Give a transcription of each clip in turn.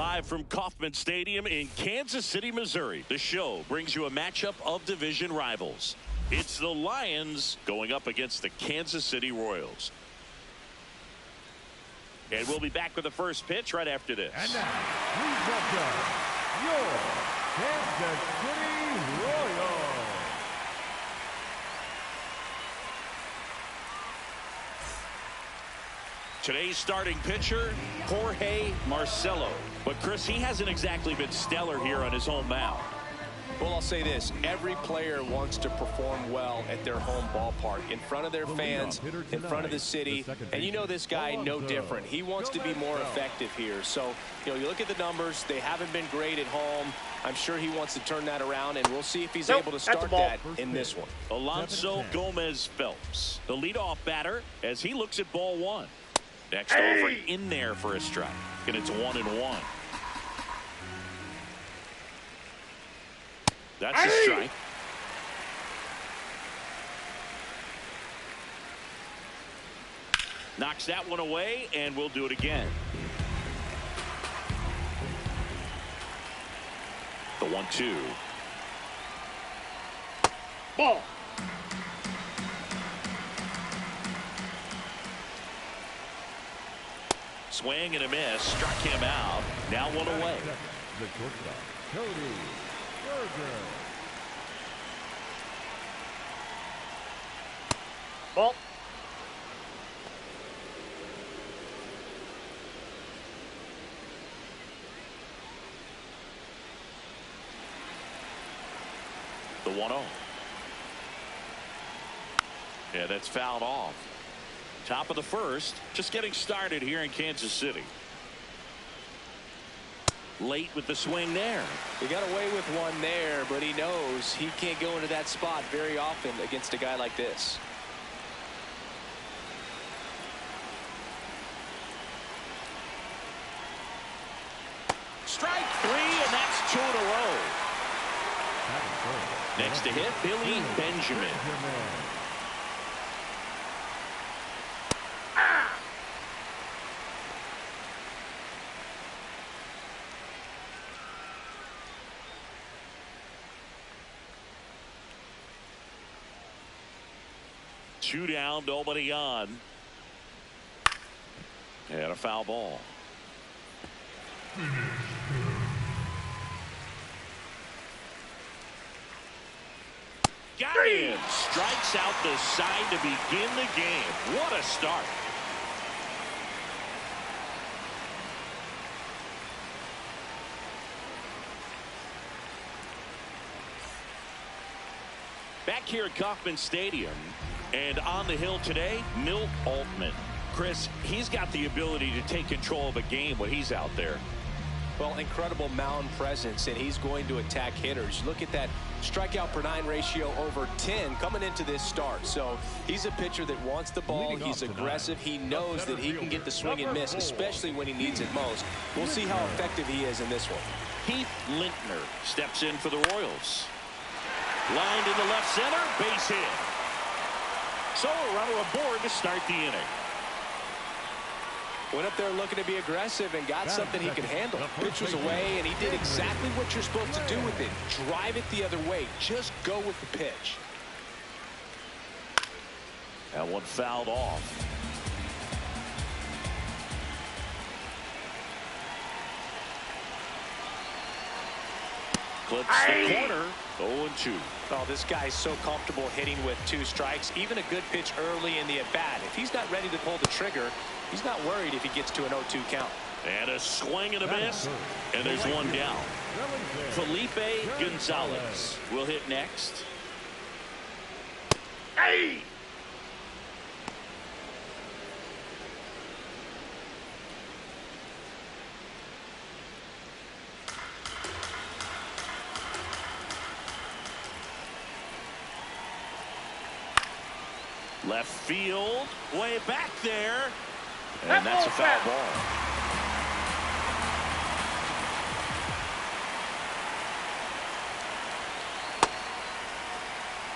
Live from Kauffman Stadium in Kansas City, Missouri, the show brings you a matchup of division rivals. It's the Lions going up against the Kansas City Royals. And we'll be back with the first pitch right after this. And now, please welcome your Kansas City Royals. Today's starting pitcher, Jorge Marcelo. But, Chris, he hasn't exactly been stellar here on his home mound. Well, I'll say this. Every player wants to perform well at their home ballpark, in front of their fans, in front of the city. And you know this guy no different. He wants to be more effective here. So, you look at the numbers. They haven't been great at home. I'm sure he wants to turn that around, and we'll see if he's able to start that in this one. Alonso Gomez Phelps, the leadoff batter, as he looks at ball one. Next over in there for a strike. And it's 1-1. That's a strike. Knocks that one away, and we'll do it again. The 1-2. Ball. Swing and a miss. Struck him out. Now one away. The shortstop, Cody Berger. Ball. The 1-0. Yeah, that's fouled off. Top of the first, just getting started here in Kansas City. Late with the swing there. He got away with one there, but he knows he can't go into that spot very often against a guy like this. Strike three, and that's 2 in a row. Next to hit, Billy Benjamin. Two down, nobody on. And a foul ball. Got him. Strikes out the side to begin the game. What a start. Back here at Kauffman Stadium, and on the hill today, Milt Altman. Chris, he's got the ability to take control of a game when he's out there. Well, incredible mound presence, and he's going to attack hitters. Look at that strikeout per 9 ratio over 10 coming into this start. So he's a pitcher that wants the ball. He's aggressive. He knows that he can get the swing and miss, especially when he needs it most. We'll see how effective he is in this one. Heath Lintner steps in for the Royals. Lined in the left center, base hit. So a runner aboard to start the inning. Went up there looking to be aggressive and got something he could handle. Pitch was away, and he did exactly what you're supposed to do with it. Drive it the other way. Just go with the pitch. That one fouled off. Clips the corner. 0-2. Oh, this guy's so comfortable hitting with 2 strikes. Even a good pitch early in the at-bat. If he's not ready to pull the trigger, he's not worried if he gets to an 0-2 count. And a swing and a miss. And there's one down. Felipe Gonzalez will hit next. Hey! Left field, way back there, and that's a foul ball.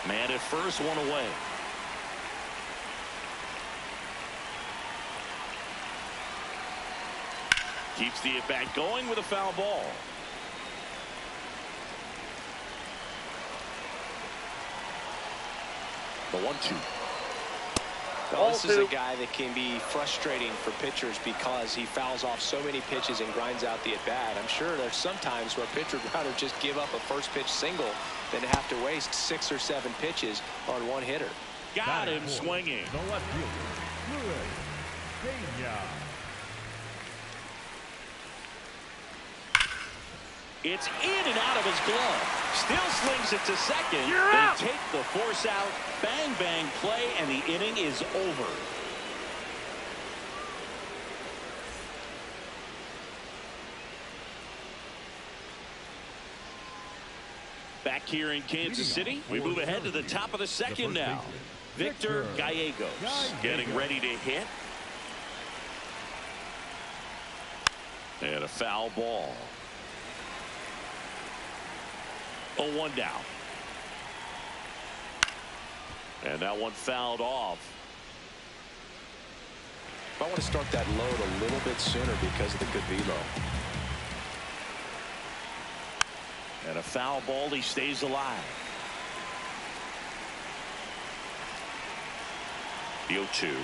Man at first, one away. Keeps the at-bat going with a foul ball. The 1-2. Well, this is a guy that can be frustrating for pitchers because he fouls off so many pitches and grinds out the at-bat. I'm sure there's some times where a pitcher would rather just give up a first pitch single than to have to waste 6 or 7 pitches on one hitter. Got him swinging. The left fielder, Luis Peña. It's in and out of his glove. Still slings it to second. You're they out. take the force out. Bang, bang play, and the inning is over. Back here in Kansas City, we move ahead to the top of the second now. Victor Gallegos getting ready to hit. And a foul ball. 0-1 down. And that one fouled off. I want to start that load a little bit sooner because of the good velo. And a foul ball. He stays alive. The 0-2.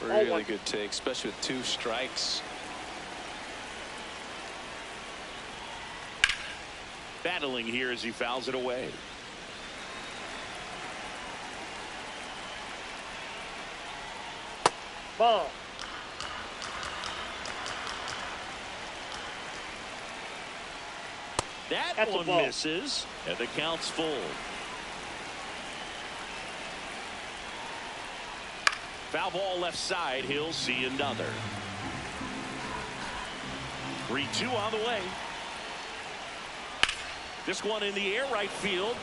Really good take, especially with 2 strikes. Battling here as he fouls it away. Ball. That one misses, and the count's full. Foul ball left side. He'll see another. 3-2 on the way. This one in the air, right field.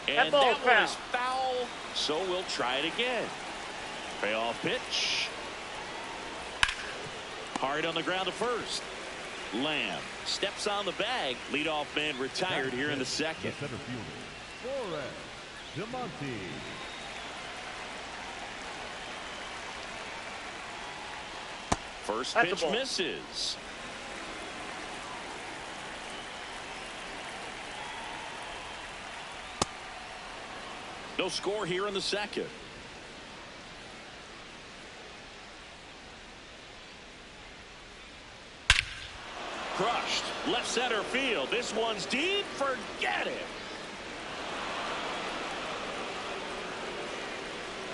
And that one is foul, so we'll try it again. Payoff pitch. Hard on the ground to first. Lamb steps on the bag. Leadoff man retired here in the second. The center fielder, Demonte. First pitch misses. No score here in the second. Crushed. Left center field. This one's deep. Forget it.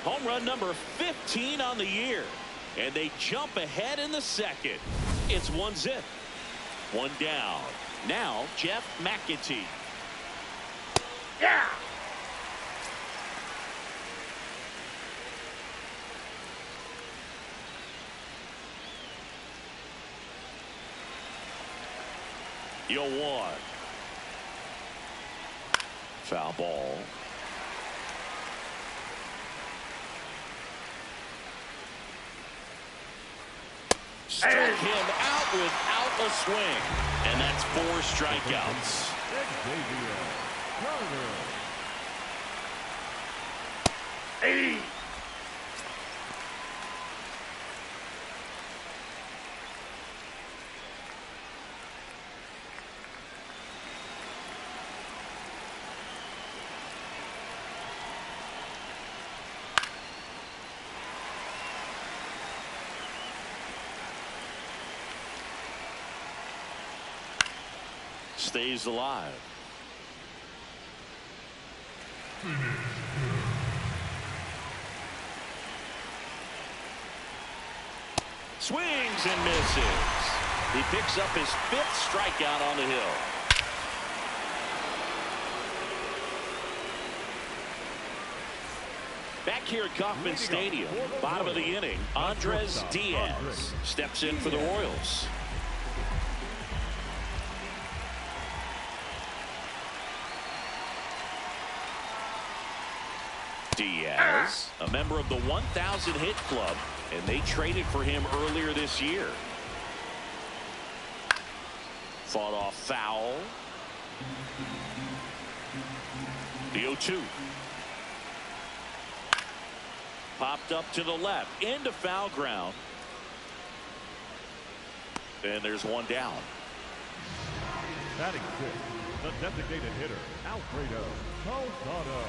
Home run number 15 on the year. And they jump ahead in the second. It's 1-0. 1 down. Now Jeff McAtee. Yeah. The 0-1. Foul ball. Struck him out without a swing. And that's 4 strikeouts. Hey. Stays alive. Swings and misses. He picks up his 5th strikeout on the hill. Back here at Kauffman Stadium, bottom of the inning, Andres Diaz steps in for the Royals. Diaz, a member of the 1,000 hit club, and they traded for him earlier this year. Fought off foul. The 0-2. Popped up to the left into foul ground. And there's one down. Batting six, the designated hitter, Alfredo Calzado.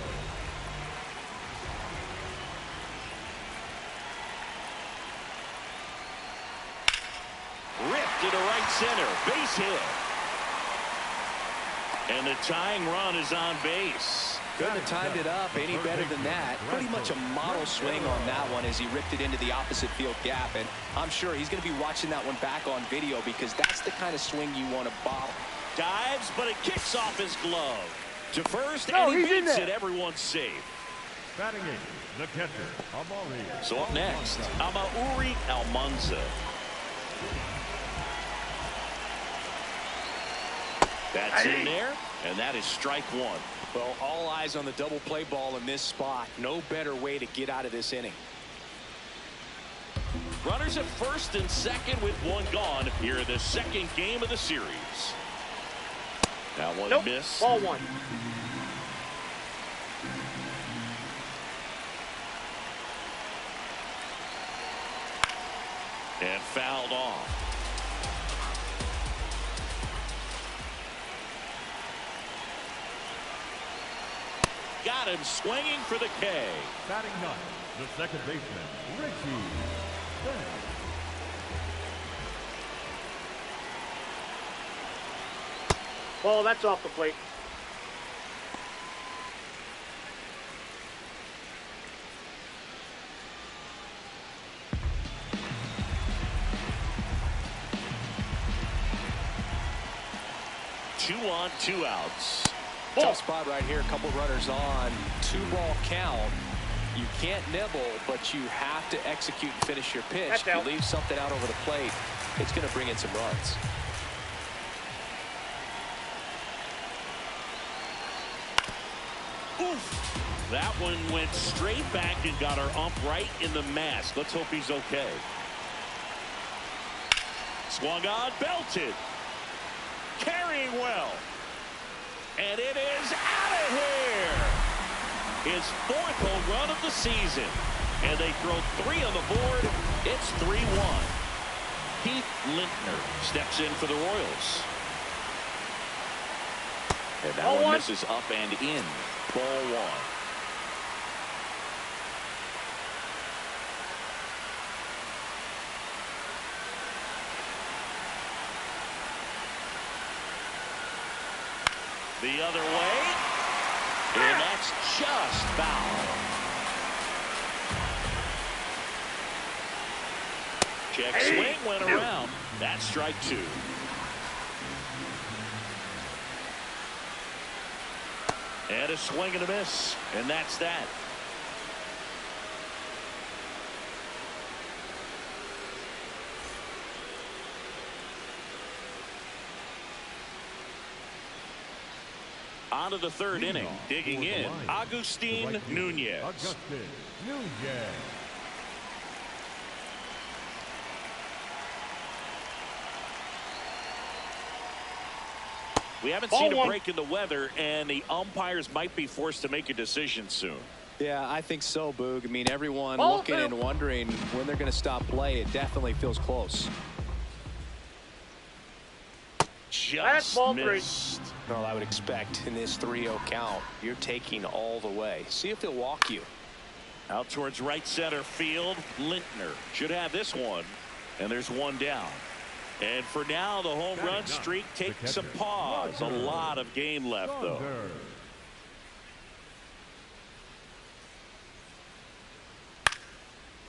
Ripped into right center. Base hit. And the tying run is on base. Couldn't have timed it up any better than that. Pretty much a model swing on that one as he ripped it into the opposite field gap. And I'm sure he's going to be watching that one back on video because that's the kind of swing you want to bottle. Dives, but it kicks off his glove. To first, and he beats it. Everyone's safe. Batting eight, the catcher, Amari. So up next, Amauri Almanza. That's in there, and that is strike one. Well, all eyes on the double play ball in this spot. No better way to get out of this inning. Runners at first and second with one gone here in the second game of the series. That one missed. Ball one. And fouled off. Got him swinging for the K. Batting ninth, the second baseman, Richie Bell. Ball, that's off the plate. Two on, two outs. Tough spot right here. A couple runners on. 2-ball count. You can't nibble, but you have to execute and finish your pitch. If you leave something out over the plate, it's going to bring in some runs. Oof. That one went straight back and got our ump right in the mask. Let's hope he's okay. Swung on, belted. Carrying well. And it is out of here. His fourth home run of the season. And they throw 3 on the board. It's 3-1. Heath Lintner steps in for the Royals. And that one misses up and in. Ball one. The other way, and that's just foul. Check swing went around. That's strike two. And a swing and a miss, and that's that. On to the third inning. Digging in, Agustin Nunez. Agustin Nunez. We haven't seen a break in the weather, and the umpires might be forced to make a decision soon. Yeah, I think so, Boog. I mean, everyone looking and wondering when they're going to stop play. It definitely feels close. Just missed. Well, I would expect in this 3-0 count, you're taking all the way. See if they'll walk you. Out towards right center field, Lintner should have this one, and there's one down. And for now, the home run streak takes a pause. A lot of game left, though.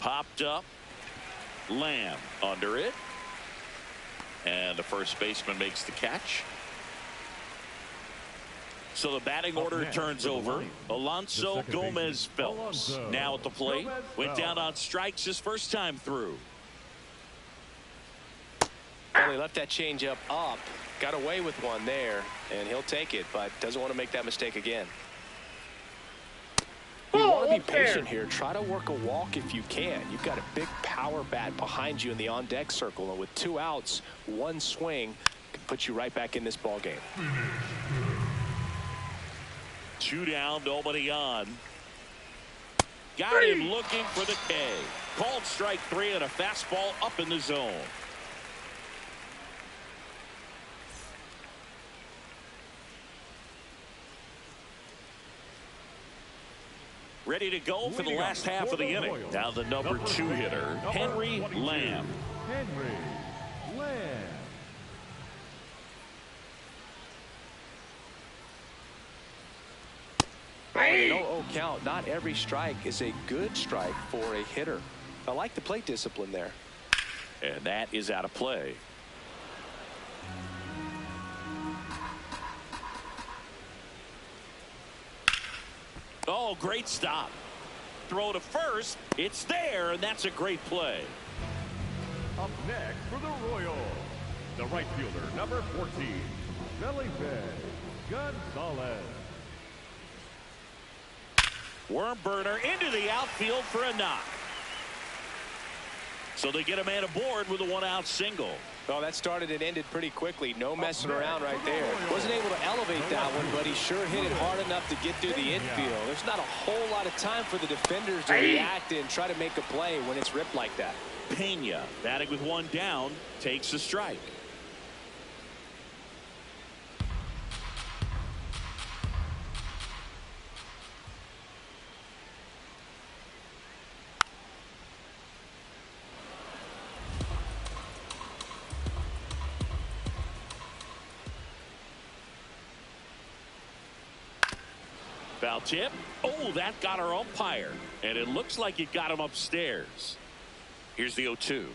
Popped up. Lamb under it. And the first baseman makes the catch. So the batting order turns over. Alonso Gomez Phelps now at the plate. Went down on strikes his first time through. Well, he left that changeup up, got away with one there, and he'll take it, but doesn't want to make that mistake again. You want to be patient here. Try to work a walk if you can. You've got a big power bat behind you in the on-deck circle, and with 2 outs, 1 swing can put you right back in this ball game. 2 down, nobody on. Got him looking for the K. Called strike 3 and a fastball up in the zone. Ready to go for the last half of the inning. Now the number 2 hitter, Henry Lamb. Henry Lamb. No count. Not every strike is a good strike for a hitter. I like the plate discipline there. And that is out of play. Oh, great stop. Throw to first. It's there, and that's a great play. Up next for the Royals, the right fielder, number 14, Felipe Gonzalez. Worm burner into the outfield for a knock. So they get a man aboard with a 1-out single. Oh, that started and ended pretty quickly. No messing around right there. Wasn't able to elevate that one, but he sure hit it hard enough to get through the infield. There's not a whole lot of time for the defenders to react and try to make a play when it's ripped like that. Pena, batting with 1 down, takes a strike. Foul tip. Oh, that got our umpire. And it looks like it got him upstairs. Here's the 0-2.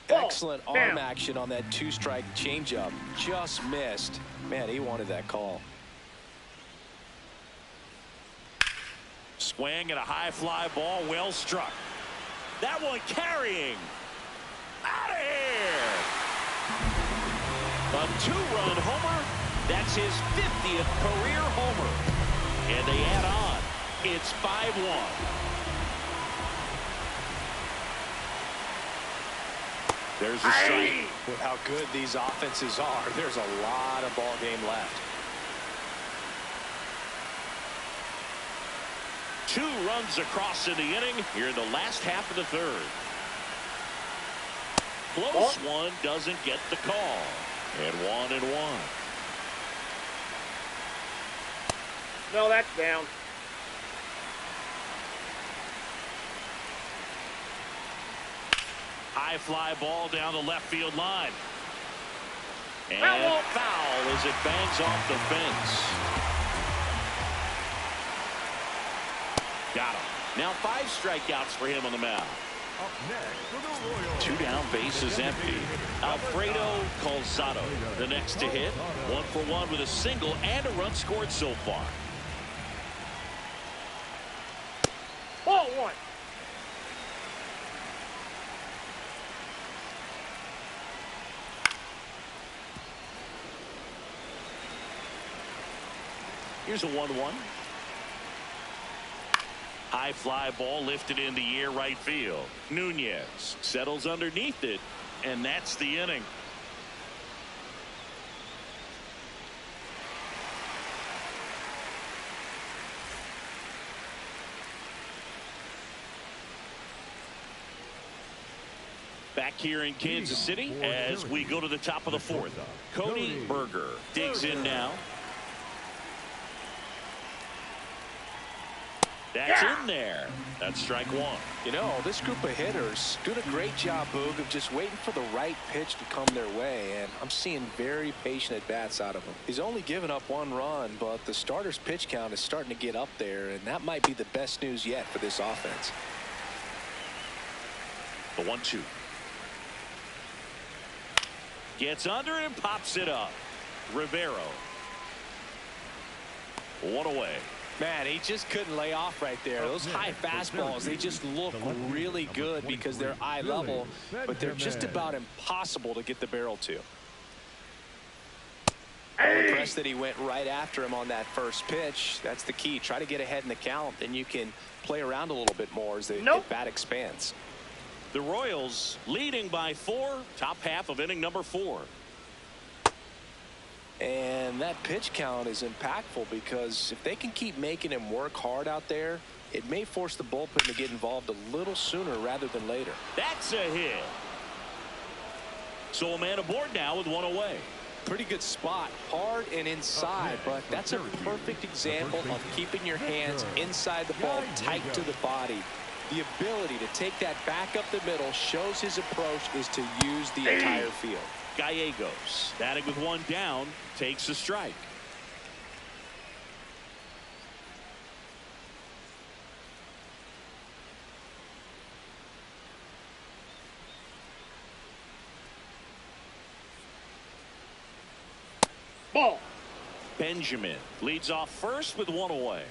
Excellent arm action on that 2-strike changeup. Just missed. Man, he wanted that call. Swing and a high fly ball, well struck. That one carrying. Out of here. A 2-run homer. That's his 50th career homer. And they add on. It's 5-1. There's a strike. With how good these offenses are, there's a lot of ball game left. 2 runs across in the inning here in the last half of the 3rd. Close one, doesn't get the call. And 1-1. No, that's down. High fly ball down the left field line. And foul as it bangs off the fence. Got him. Now 5 strikeouts for him on the mound. Up next for the Royals, 2 down, base is empty. Alfredo Calzado, the next to hit. 1 for 1 with a single and a run scored so far. Ball 1. Here's a 1-1. High fly ball lifted in the air right field. Nunez settles underneath it, and that's the inning. Back here in Kansas City as we go to the top of the 4th. Cody Berger digs in now. That's in there. That's strike 1. You know, this group of hitters doing a great job, Boog, of just waiting for the right pitch to come their way, and I'm seeing very patient at-bats out of him. He's only given up 1 run, but the starter's pitch count is starting to get up there, and that might be the best news yet for this offense. The 1-2. Gets under it and pops it up. Rivero. 1 away. Man, he just couldn't lay off right there. Those high fastballs, they just look really good because they're eye level, but they're just about impossible to get the barrel to. I'm impressed that he went right after him on that first pitch. That's the key. Try to get ahead in the count, then you can play around a little bit more as the bat expands. The Royals leading by 4, top half of inning number 4. And And that pitch count is impactful because if they can keep making him work hard out there, it may force the bullpen to get involved a little sooner rather than later. That's a hit. So a man aboard now with one away. Pretty good spot, hard and inside, but that's a perfect example of keeping your hands inside the ball, tight to the body. The ability to take that back up the middle shows his approach is to use the entire field. Gallegos, batting with one down, takes a strike. Ball. Benjamin leads off first with one away.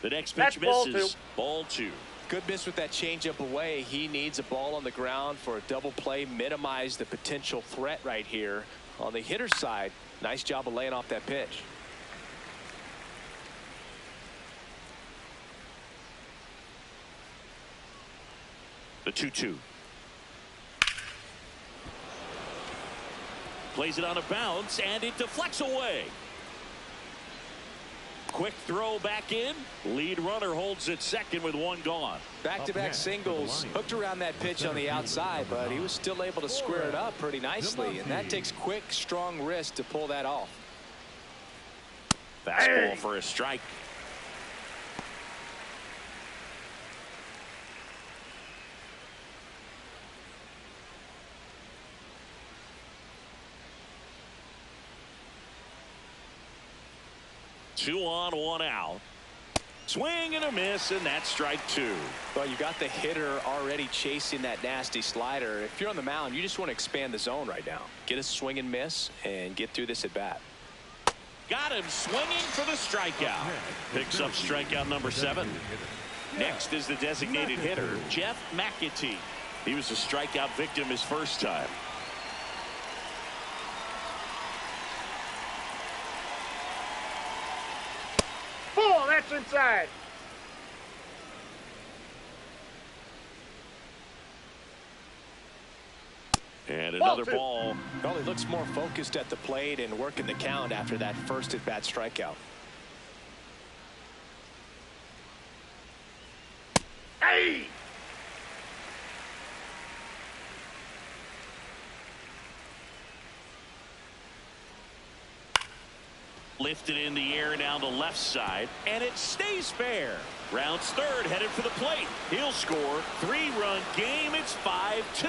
The next pitch misses. Ball two. Good miss with that changeup away. He needs a ball on the ground for a double play, minimize the potential threat right here. On the hitter's side, nice job of laying off that pitch. The 2-2. Plays it on a bounce, and it deflects away. Quick throw back in. Lead runner holds it second with one gone. Back-to-back singles, hooked around that pitch on the outside, but he was still able to square it up pretty nicely, and that takes quick, strong wrist to pull that off. Fastball for a strike. Two on, one out. Swing and a miss, and that's strike two. Well, you got the hitter already chasing that nasty slider. If you're on the mound, you just want to expand the zone right now. Get a swing and miss and get through this at bat. Got him swinging for the strikeout. Picks up strikeout number 7. Next is the designated hitter, Jeff McAtee. He was a strikeout victim his first time. Oh, that's inside. And another ball. Well, he looks more focused at the plate and working the count after that first at-bat strikeout. Hey! Lifted in the air down the left side, and it stays fair. Rounds third, headed for the plate. He'll score. 3-run game. It's 5-2.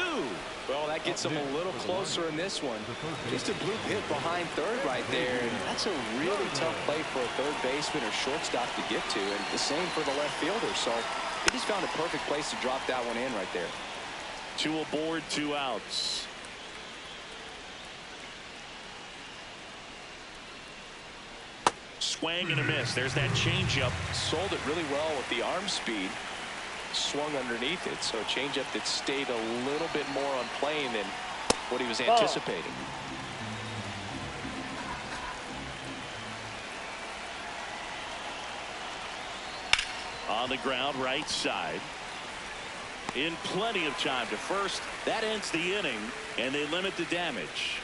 Well, that gets him a little closer in this one. Just a bloop hit behind third right there. And that's a really tough play for a third baseman or shortstop to get to, and the same for the left fielder. So he just found a perfect place to drop that one in right there. 2 aboard, 2 outs. Swing and a miss. There's that changeup. Sold it really well with the arm speed. Swung underneath it, so a changeup that stayed a little bit more on plane than what he was anticipating. On the ground, right side. In plenty of time to first. That ends the inning, and they limit the damage.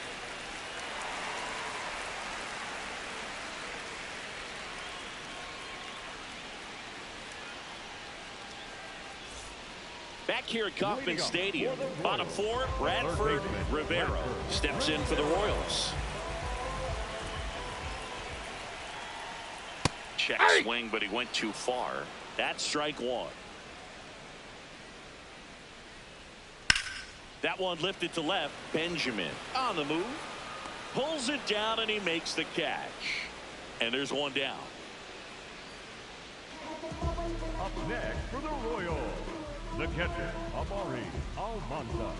Back here at Kauffman Stadium, bottom 4, Bradford Rivero steps in for the Royals. Check swing, but he went too far. That's strike 1. That one lifted to left. Benjamin on the move. Pulls it down, and he makes the catch. And there's one down. Up next for the Royals, the catcher, Amari Almanza.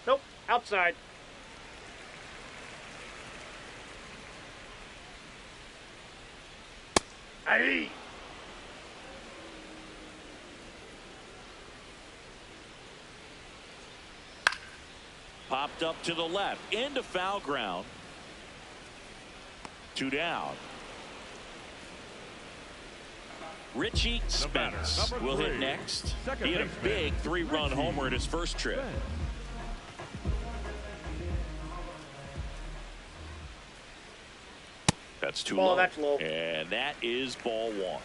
Nope, outside. Hey! Popped up to the left, into foul ground. 2 down. Richie Spence will hit next. He had a big 3-run homer in his first trip. That's too low. That's low. And that is ball 1.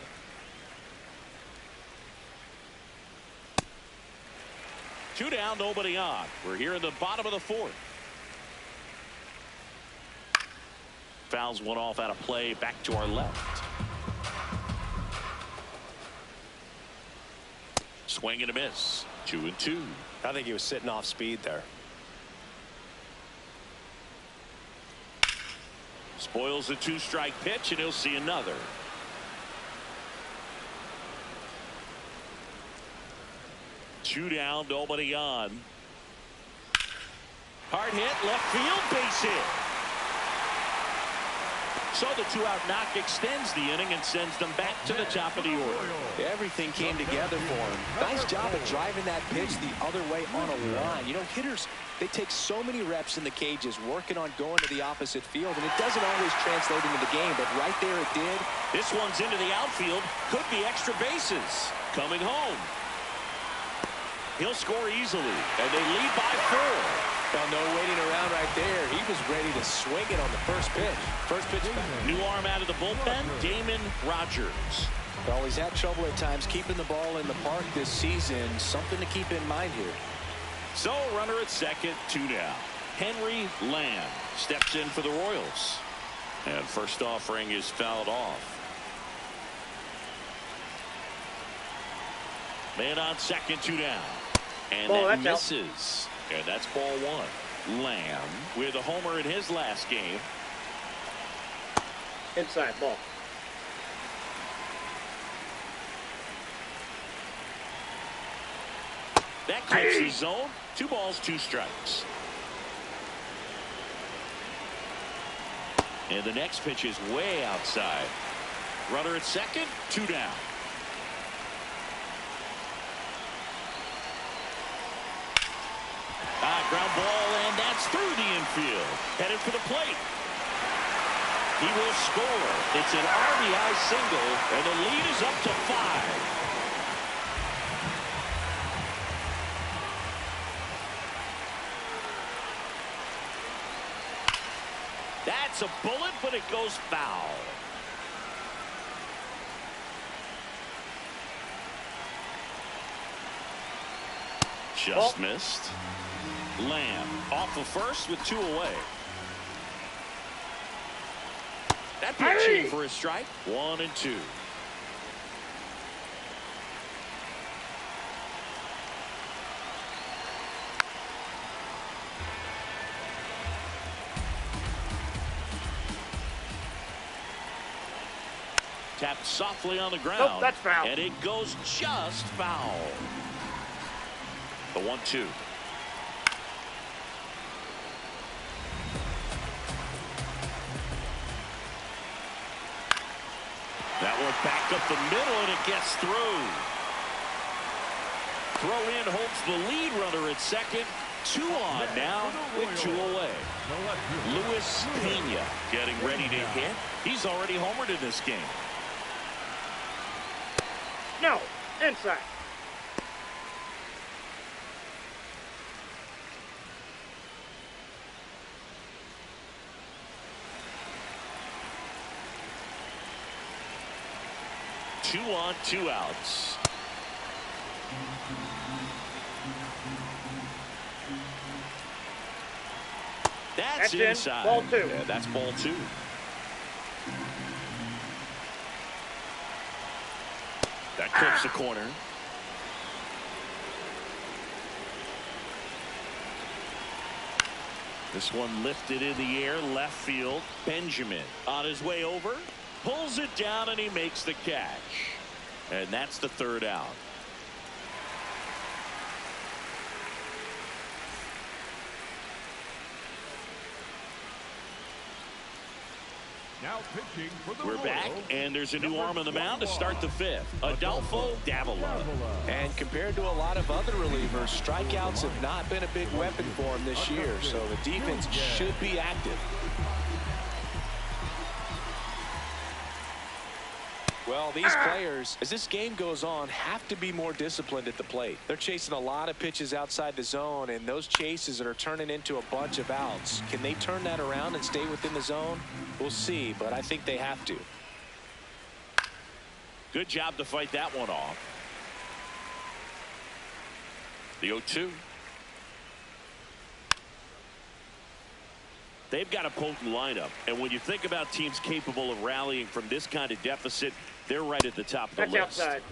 Two down, nobody on. We're here in the bottom of the 4th. Fouls one off out of play, back to our left. Swing and a miss. 2-2. I think he was sitting off speed there. Spoils the 2-strike pitch, and he'll see another. Two down, nobody on. Hard hit, left field, base hit. So the 2-out knock extends the inning and sends them back to the top of the order. Everything came together for him. Nice job of driving that pitch the other way on a line. You know, hitters, they take so many reps in the cages working on going to the opposite field, and it doesn't always translate into the game, but right there it did. This one's into the outfield. Could be extra bases. Coming home. He'll score easily, and they lead by 4. Well, no waiting around right there. He was ready to swing it on the first pitch. First pitch back. New arm out of the bullpen, Damon Rogers. Well, he's had trouble at times keeping the ball in the park this season. Something to keep in mind here. So, runner at second, 2 down. Henry Lamb steps in for the Royals. And first offering is fouled off. Man on second, 2 down. And that misses. And that's ball 1. Lamb with a homer in his last game. Inside ball. That keeps the zone. 2 balls, 2 strikes. And the next pitch is way outside. Runner at second, 2 down. Ground ball, and that's through the infield. Headed for the plate. He will score. It's an RBI single, and the lead is up to 5. That's a bullet, but it goes foul. Just missed. Lamb off of first with 2 away. That pitching for a strike. 1-2. Tapped softly on the ground. Nope, that's foul. And it goes just foul. The 1-2. That one back up the middle, and it gets through. Throw in holds the lead runner at second. 2 on now with 2 away. Luis Pena getting ready to hit. He's already homered in this game. No, inside. Two on, 2 outs. That's inside. Ball 2. Yeah, that's ball 2. That clips the corner. This one lifted in the air, left field. Benjamin on his way over. Pulls it down, and he makes the catch. And that's the 3rd out. Now pitching for the We're back, Royals, and there's a new number arm on the mound to start the 5th. Adolfo Davila. And compared to a lot of other relievers, strikeouts have not been a big weapon for him this year, so the defense should be active. Well, Well, these players, as this game goes on, have to be more disciplined at the plate. They're chasing a lot of pitches outside the zone, and those chases are turning into a bunch of outs. Can they turn that around and stay within the zone? We'll see, but I think they have to. Good job to fight that one off. The 0-2. They've got a potent lineup, and when you think about teams capable of rallying from this kind of deficit, they're right at the top of the list. Outside.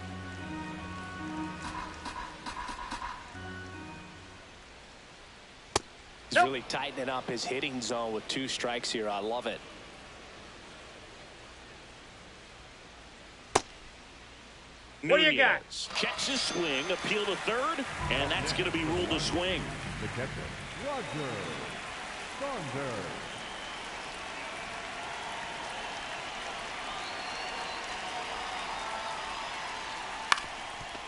He's really tightening up his hitting zone with 2 strikes here. I love it. What do you got? Checks his swing, appeal to third, and that's going to be ruled a swing. The catcher, Roger Saunders.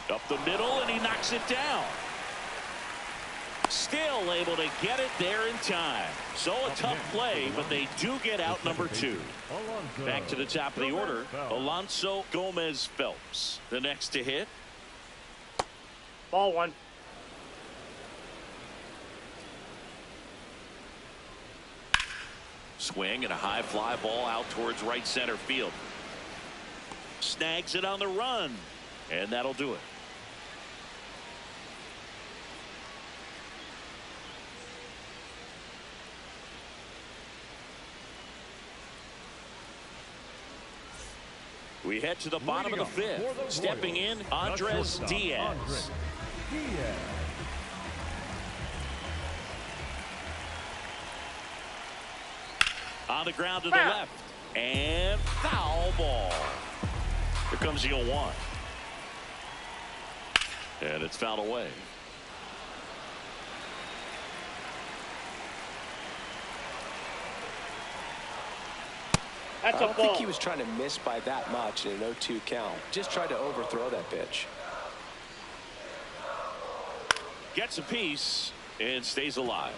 Up the middle, and he knocks it down. Still able to get it there in time. So a tough play, but they do get out number 2. Back to the top of the order, Alonso Gomez Phelps. The next to hit. Ball 1. Swing and a high fly ball out towards right center field. Snags it on the run, and that'll do it. We head to the bottom of the 5th. Stepping in, Andres Diaz. On the ground to the left. And foul ball. Here comes the 0-1. And it's fouled away. That's I a don't ball. think he was trying to miss by that much in an 0-2 count. Just tried to overthrow that pitch. Gets a piece and stays alive.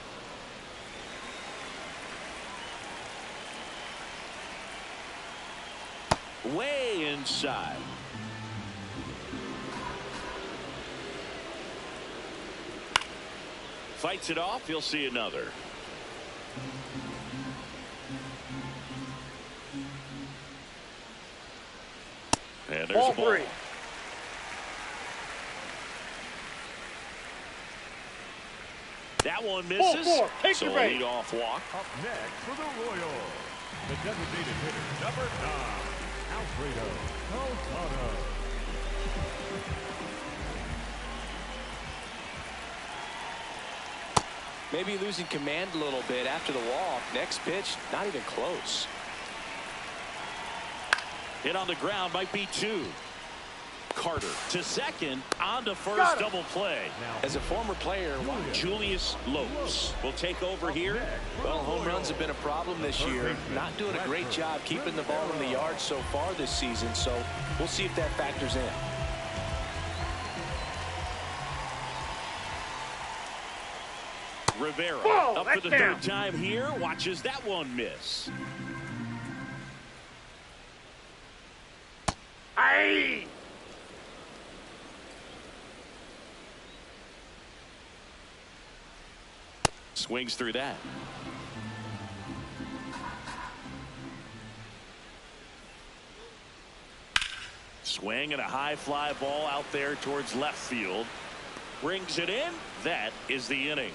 Way inside. Fights it off. He'll see another. And there's Ball a ball. 3. That one misses. Ball 4. Take So your a bait. leadoff walk. Up next for the Royals, the designated hitter, number 9, Alfredo Calzada. Maybe losing command a little bit after the walk. Next pitch, not even close. Hit on the ground, might be 2. Carter to second, on to first, double play. As a former player, Julius Lopes will take over here. well, home runs have been a problem this year. Not doing a great job keeping the ball in the yard so far this season, so we'll see if that factors in. Rivera Whoa, up for the down. 3rd time here. Watches that one miss. Aye. Swings through that. Swing and a high fly ball out there towards left field. Brings it in. That is the inning.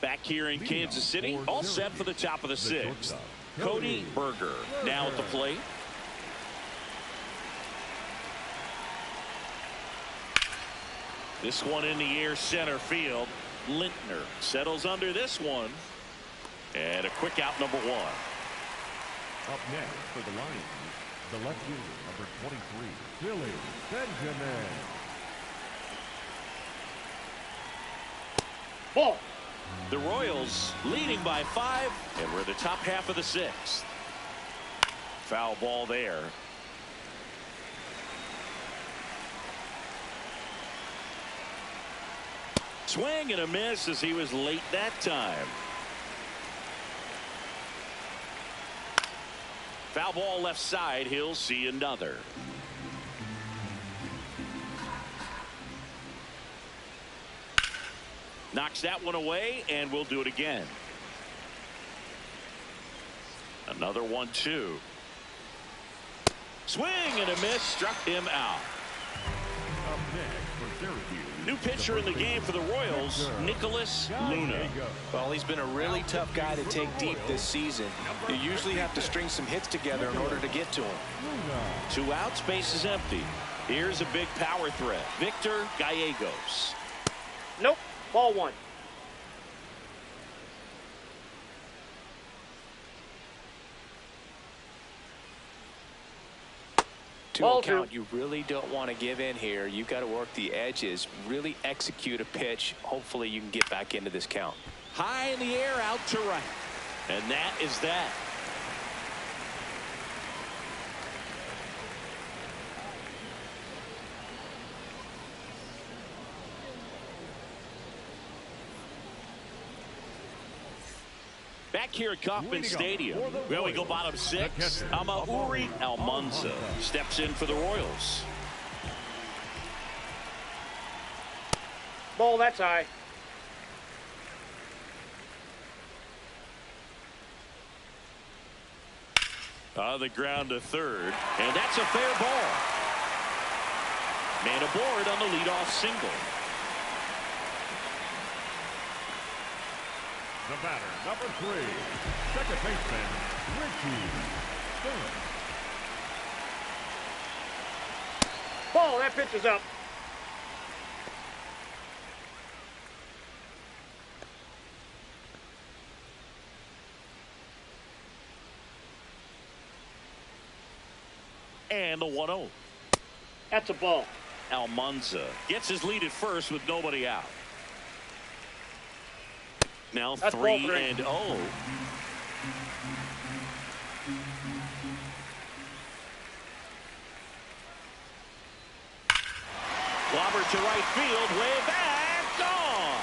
Back here in Kansas City, all set for the top of the 6th. Cody Berger now at the plate. This one in the air, center field. Lintner settles under this one. And a quick out, number 1. Up next for the Lions, the left fielder, number 23, Billy Benjamin. Ball. The Royals leading by 5, and we're the top half of the 6th. Foul ball there. Swing and a miss as he was late that time. Foul ball left side. He'll see another. Knocks that one away, and we'll do it again. Another 1-2. Swing and a miss, struck him out. Up next for Syracuse. New pitcher in the game for the Royals, Nicholas Luna. Well, he's been a really tough guy to take deep this season. You usually have to string some hits together in order to get to him. 2 outs, base is empty. Here's a big power threat, Victor Gallegos. Nope. Ball 1. To account, you really don't want to give in here. You've got to work the edges, really execute a pitch. Hopefully you can get back into this count. High in the air, out to right. And that is that. Back here at Kauffman Stadium, well, we go bottom 6. Amauri Almanza steps in for the Royals. Ball, that's high. On the ground to third, and that's a fair ball. Man aboard on the leadoff single. The batter, number 3, second baseman, Richie Stern. Ball, that pitch is up. And the 1-0. That's a ball. Almanza gets his lead at first with nobody out. Now That's 3-0. Clobber to right field, way back, gone.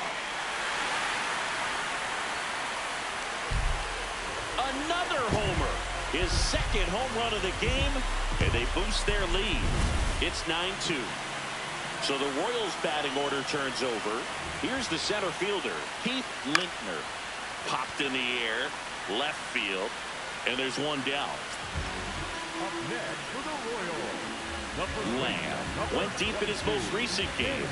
Another homer, his second home run of the game, and they boost their lead. It's 9-2. So the Royals batting order turns over. Here's the center fielder, Keith Linkner. Popped in the air, left field, and there's one down. Up next for the Royals, Lamb went deep in his most recent game.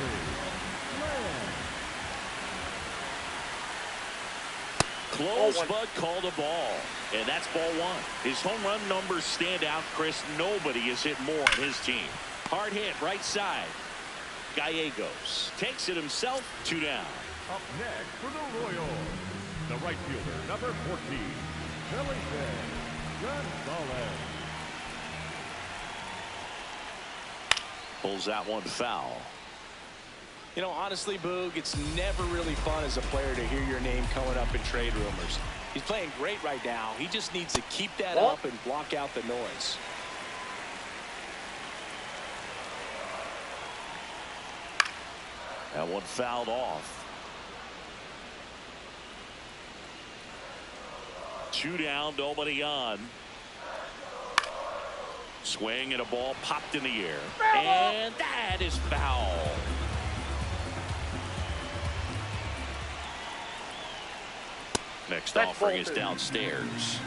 Close, but called a ball. And that's ball 1. His home run numbers stand out, Chris. Nobody has hit more on his team. Hard hit, right side. Gallegos takes it himself, 2 down. Up next for the Royals, the right fielder, number 14, Gonzalez. Pulls that one foul. You know, honestly, Boog, it's never really fun as a player to hear your name coming up in trade rumors. He's playing great right now. He just needs to keep that up and block out the noise. That one fouled off. 2 down, nobody on. Swing and a ball popped in the air. And that is foul. Next offering is downstairs.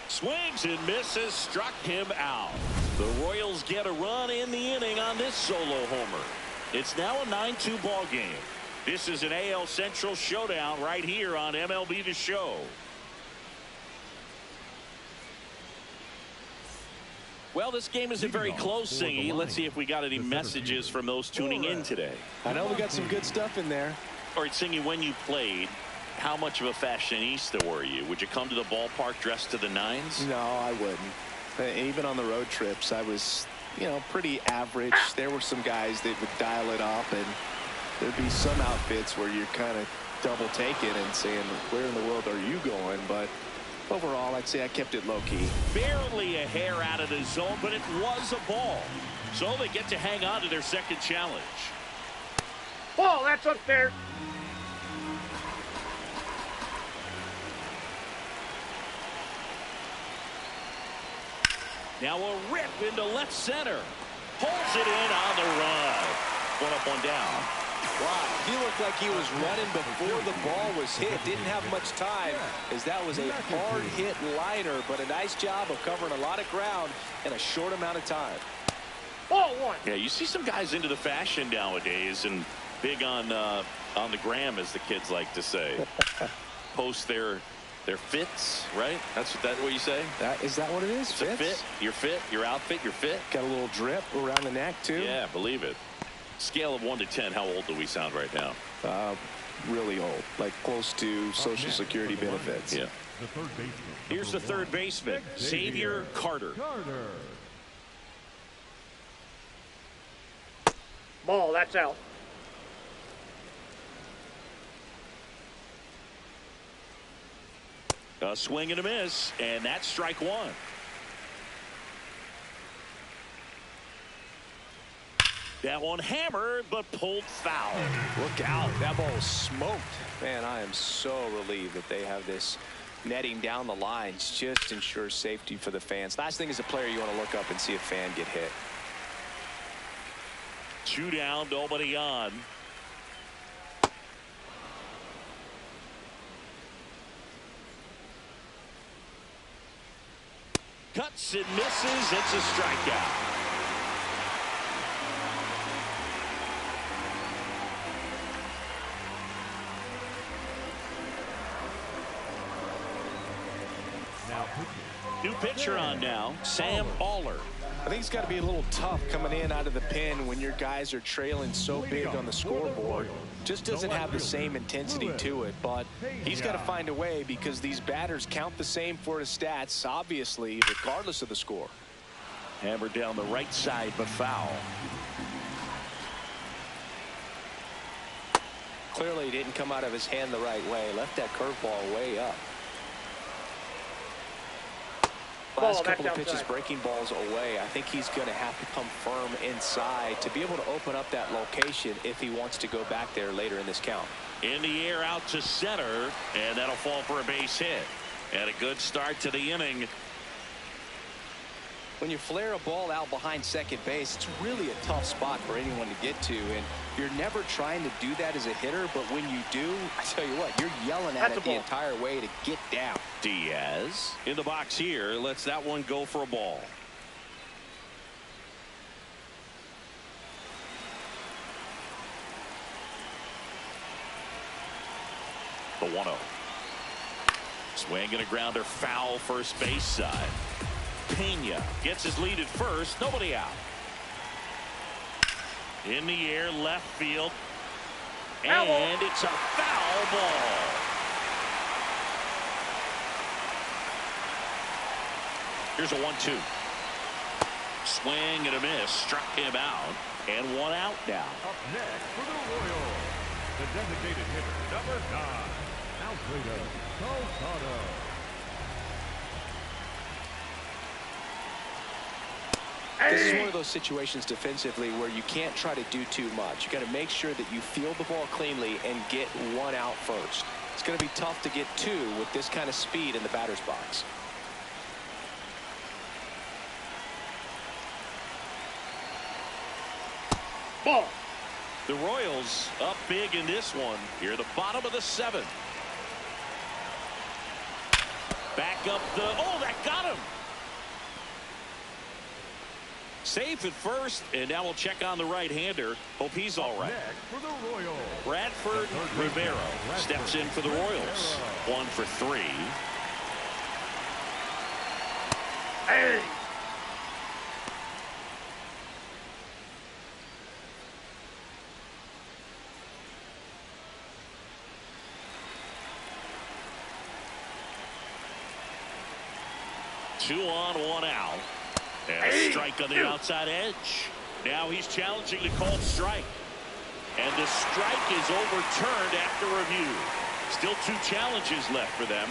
Swings and misses, struck him out. The Royals get a run in the inning on this solo homer. It's now a 9-2 ball game. This is an AL Central showdown right here on MLB The Show. Well, this game isn't very close, Singy. Let's see if we got any messages from those tuning in today. I know we got some good stuff in there. All right, Singy, when you played, how much of a fashionista were you? Would you come to the ballpark dressed to the nines? No, I wouldn't. Even on the road trips, I was, you know, pretty average. There were some guys that would dial it up, and there'd be some outfits where you're kind of double taking and saying, where in the world are you going? But overall, I'd say I kept it low-key. Barely a hair out of the zone, but it was a ball. So they get to hang on to their second challenge. Ball, that's upstairs. Now a rip into left center. Pulls it in on the run. One up, one down. Wow, he looked like he was running before the ball was hit. Didn't have much time, as that was a hard hit liner, but a nice job of covering a lot of ground in a short amount of time. Ball one. Yeah, you see some guys into the fashion nowadays and big on the gram, as the kids like to say. Post their fits, right? That's what you say? Is that what it is? It's a fit. Your fit, your outfit, your fit. Got a little drip around the neck, too. Yeah, believe it. Scale of 1 to 10, how old do we sound right now? Really old, like close to Social Security benefits. Yeah. Here's the third baseman, Xavier Carter. Ball, that's out. A swing and a miss, and that's strike one. That one hammered, but pulled foul. Look out. That ball was smoked. Man, I am so relieved that they have this netting down the lines. Just ensures safety for the fans. Last thing as a player, you want to look up and see a fan get hit. 2 down, nobody on. Cuts and misses. It's a strikeout. New pitcher on now, Sam Aller. I think it's got to be a little tough coming in out of the pen when your guys are trailing so big on the scoreboard. Just doesn't have the same intensity to it, but he's got to find a way because these batters count the same for his stats, obviously, regardless of the score. Hammered down the right side, but foul. Clearly he didn't come out of his hand the right way. Left that curveball way up. Last couple of pitches breaking balls away. I think he's going to have to come firm inside to be able to open up that location if he wants to go back there later in this count. In the air out to center, and that'll fall for a base hit. And a good start to the inning. When you flare a ball out behind second base, it's really a tough spot for anyone to get to, and you're never trying to do that as a hitter, but when you do, I tell you what, you're yelling at it the entire way to get down. Diaz in the box here, lets that one go for a ball. The 1-0. Swing and a grounder, foul first base side. Pena gets his lead at first, nobody out. In the air, left field, and it's a foul ball. Here's a 1-2. Swing and a miss, struck him out, and one out now. Up next for the Royals, the designated hitter, number 9, Alfredo Calzada. This is one of those situations defensively where you can't try to do too much. You got to make sure that you field the ball cleanly and get one out first. It's going to be tough to get two with this kind of speed in the batter's box. Ball. The Royals up big in this one. Here, the bottom of the 7th. Back up the, oh, that got him. Safe at first, and now we'll check on the right-hander. Hope he's all right. Next for the Royals, Bradford Rivero steps in for the Royals. 1 for 3. Hey! Two on, one out. And a strike on the outside edge. Now he's challenging the called strike. And the strike is overturned after review. Still 2 challenges left for them.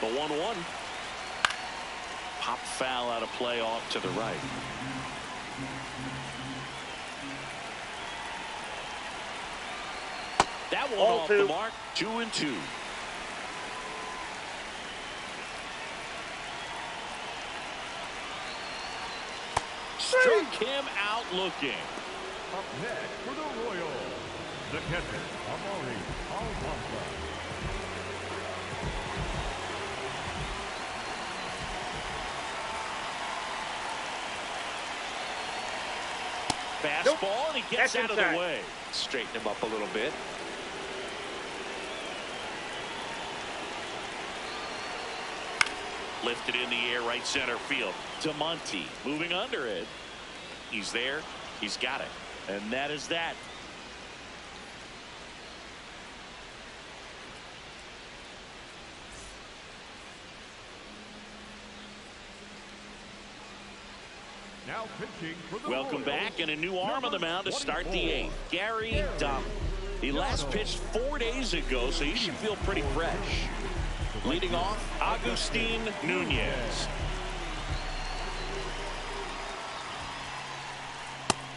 The 1-1. Pop foul out of play off to the right. That one off the mark. 2-2. Struck him out looking. Up next for the Royals, the catcher, Amari Almanza. Fastball, and he gets out of the way. Straighten him up a little bit. Lifted in the air, right center field. DeMonte moving under it. He's there. He's got it. And that is that. Now pitching for the Welcome Royals, back, and a new arm on the mound to start the 8th. Gary Donald. He last pitched 4 days ago, so he should feel pretty fresh. Leading off, Agustin Nunez.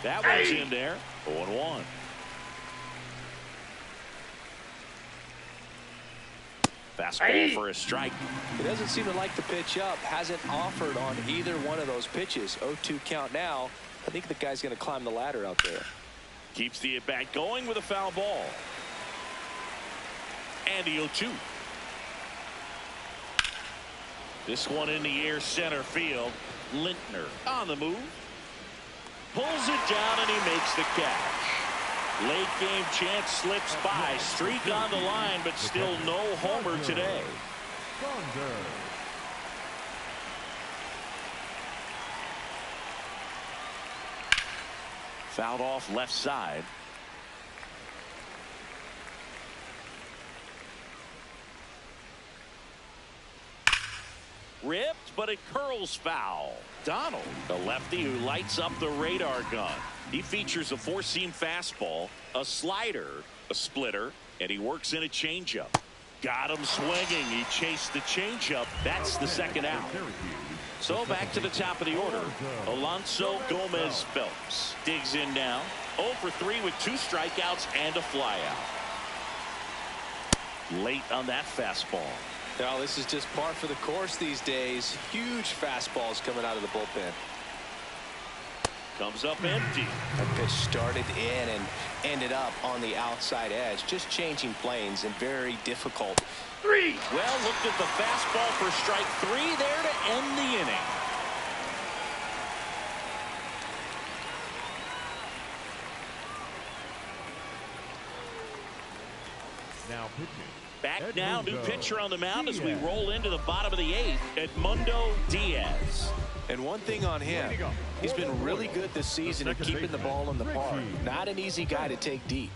That one's in there. 0-1. Fastball for a strike. He doesn't seem to like the pitch up. Hasn't offered on either one of those pitches. 0-2 count now. I think the guy's going to climb the ladder out there. Keeps the at-bat going with a foul ball. And the 0-2. This one in the air, center field. Lintner on the move. Pulls it down, and he makes the catch. Late game chance slips by. Streak on the line, but still no homer today. Fouled off left side. Ripped, but it curls foul. Donald, the lefty who lights up the radar gun. He features a four-seam fastball, a slider, a splitter, and he works in a changeup. Got him swinging. He chased the changeup. That's the second out. So back to the top of the order. Alonso Gomez Phelps digs in now. 0 for 3 with 2 strikeouts and a flyout. Late on that fastball. Now this is just par for the course these days. Huge fastballs coming out of the bullpen. Comes up empty. That pitch started in and ended up on the outside edge. Just changing planes and very difficult. 3. Well, looked at the fastball for strike 3 there to end the inning. Now pitching. Back now, new pitcher on the mound as we roll into the bottom of the 8th, Edmundo Diaz. And one thing on him, he's been really good this season at keeping the ball in the park. Not an easy guy to take deep.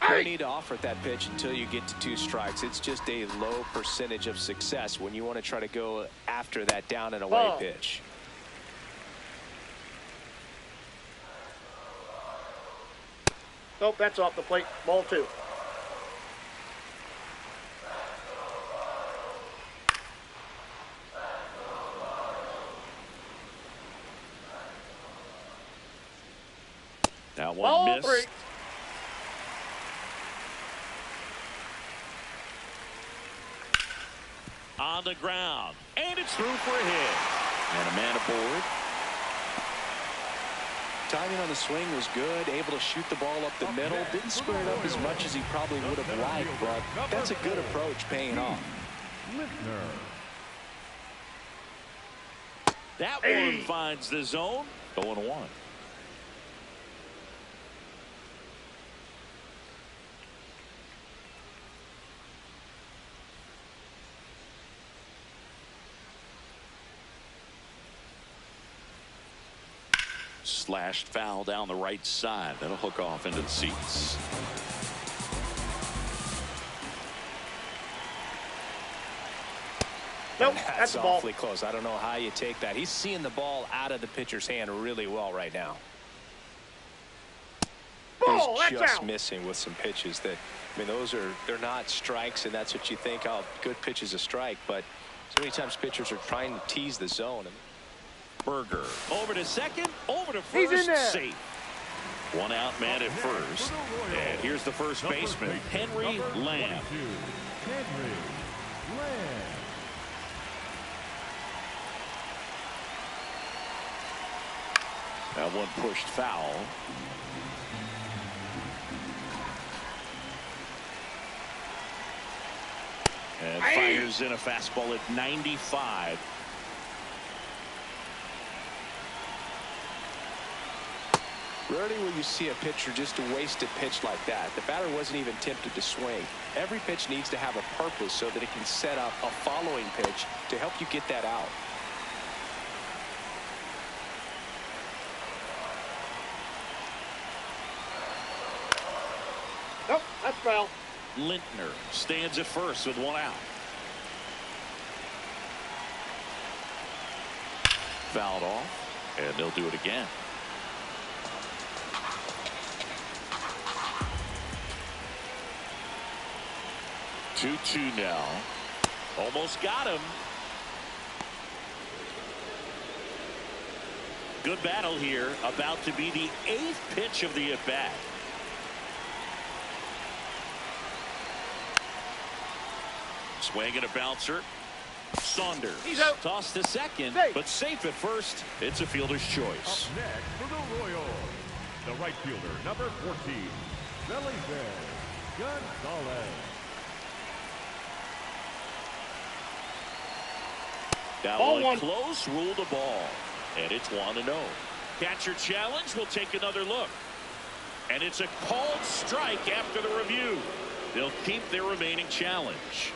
No need to offer at that pitch until you get to 2 strikes. It's just a low percentage of success when you want to try to go after that down and away pitch. Nope, that's off the plate. Ball 2. That one Ball missed. 3. On the ground, and it's through for a hit. And a man aboard. Timing on the swing was good, able to shoot the ball up the middle. Didn't square it up as much as he probably would have liked, but that's a good approach paying off. That one finds the zone. 0-1. Slashed foul down the right side. That'll hook off into the seats. Nope, that's the ball. Awfully close. I don't know how you take that. He's seeing the ball out of the pitcher's hand really well right now. Ball, He's that's just out. missing with some pitches that I mean, they're not strikes, and that's what you think. Oh, good pitch is a strike, but so many times pitchers are trying to tease the zone. Berger over to second, over to He's in first, there. safe. One out man at first. And here's the first baseman, Henry Lamb. Henry Lamb. That one pushed foul. And fires in a fastball at 95. Rarely will you see a pitcher just waste a pitch like that. The batter wasn't even tempted to swing. Every pitch needs to have a purpose so that it can set up a following pitch to help you get that out. Nope, that's foul. Lintner stands at first with one out. Fouled off, and they'll do it again. Two now. Almost got him. Good battle here. About to be the 8th pitch of the at-bat. Swing and a bouncer. Saunders. He's out. Tossed to second, Safe. but safe at first. It's a fielder's choice. Up next for the Royals, the right fielder, number 14, Felipe Gonzalez. That Ball one one. close, ruled a ball. And it's 1-0. Catcher challenge will take another look. And it's a called strike after the review. They'll keep their remaining challenge.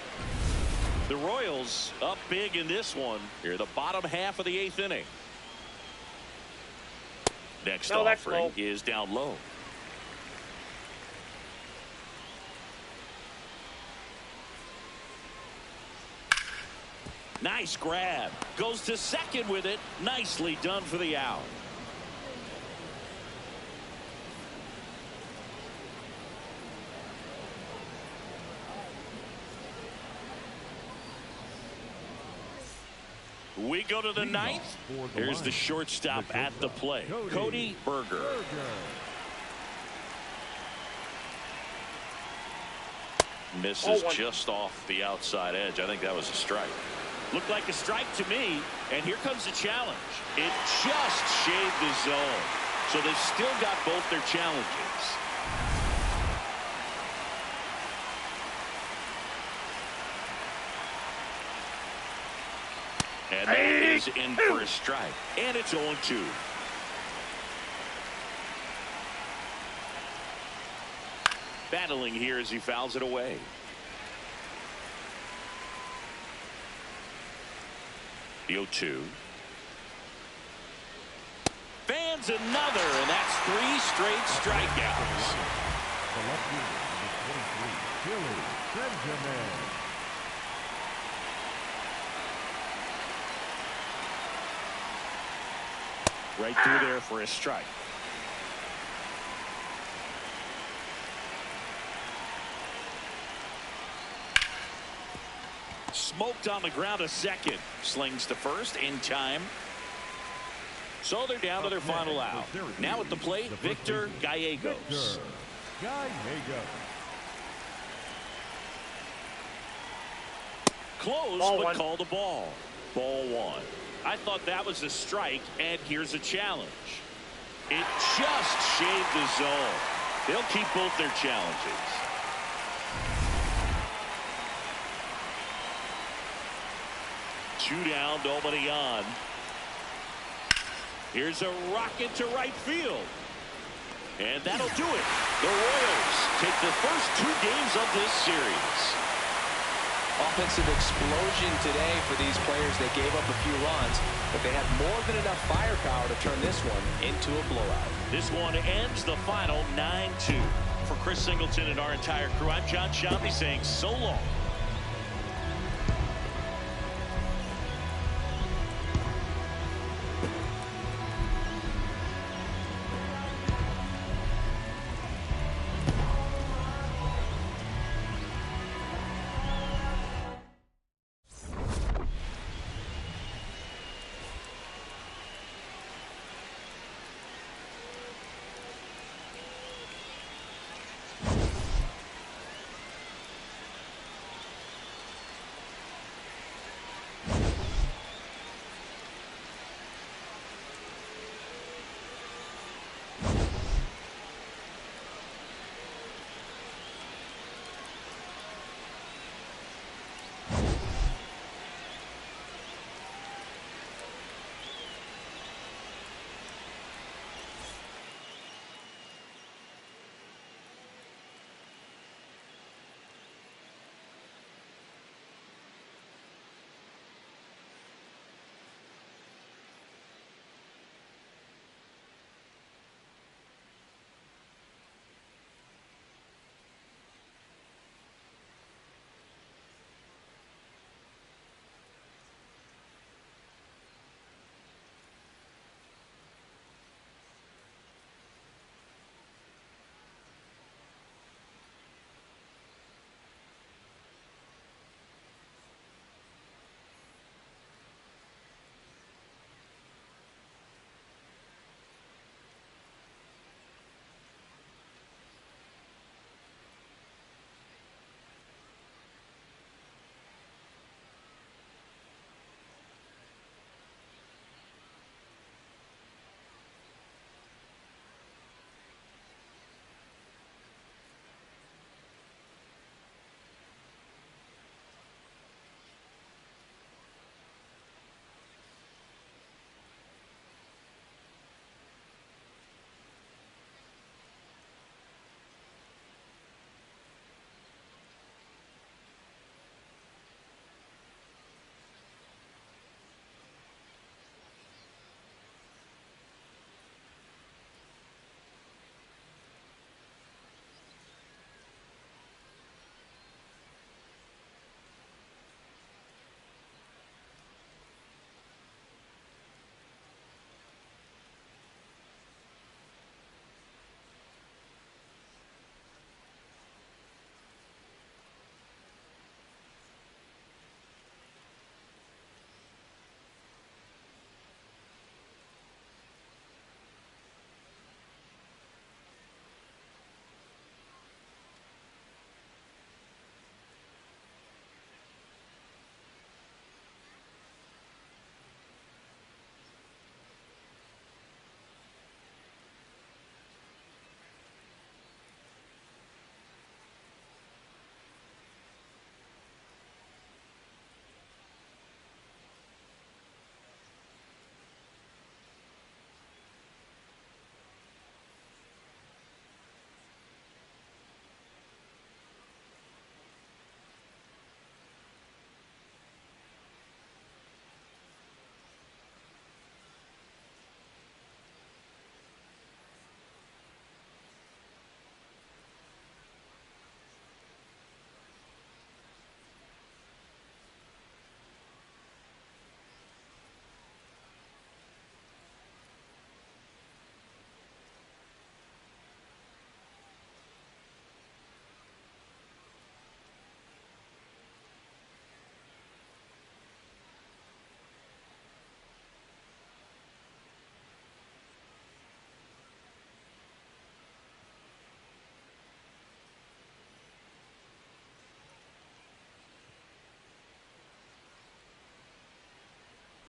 The Royals up big in this one. Here, the bottom half of the 8th inning. Next offering is down low. Nice grab. Goes to second with it. Nicely done for the out. We go to the 9th. Here's the shortstop at the plate, Cody Berger. Misses just off the outside edge. I think that was a strike. Looked like a strike to me, and here comes the challenge. It just shaved the zone, so they've still got both their challenges. And that is in for a strike. And it's 0-2. Battling here as he fouls it away. The 0-2. Fans another, and that's 3 straight strikeouts. The left fielder, number 23, Billy Benjamin. Right through there for a strike. Smoked on the ground to second. Slings to first in time. So they're down to their final out. Now at the plate, Victor Gallegos. Close, but called a ball. Ball 1. I thought that was a strike, and here's a challenge. It just shaved the zone. They'll keep both their challenges. Two down, nobody on. Here's a rocket to right field. And that'll do it. The Royals take the first 2 games of this series. Offensive explosion today for these players. They gave up a few runs, but they had more than enough firepower to turn this one into a blowout. This one ends the final 9-2. For Chris Singleton and our entire crew, I'm John Shambi saying so long.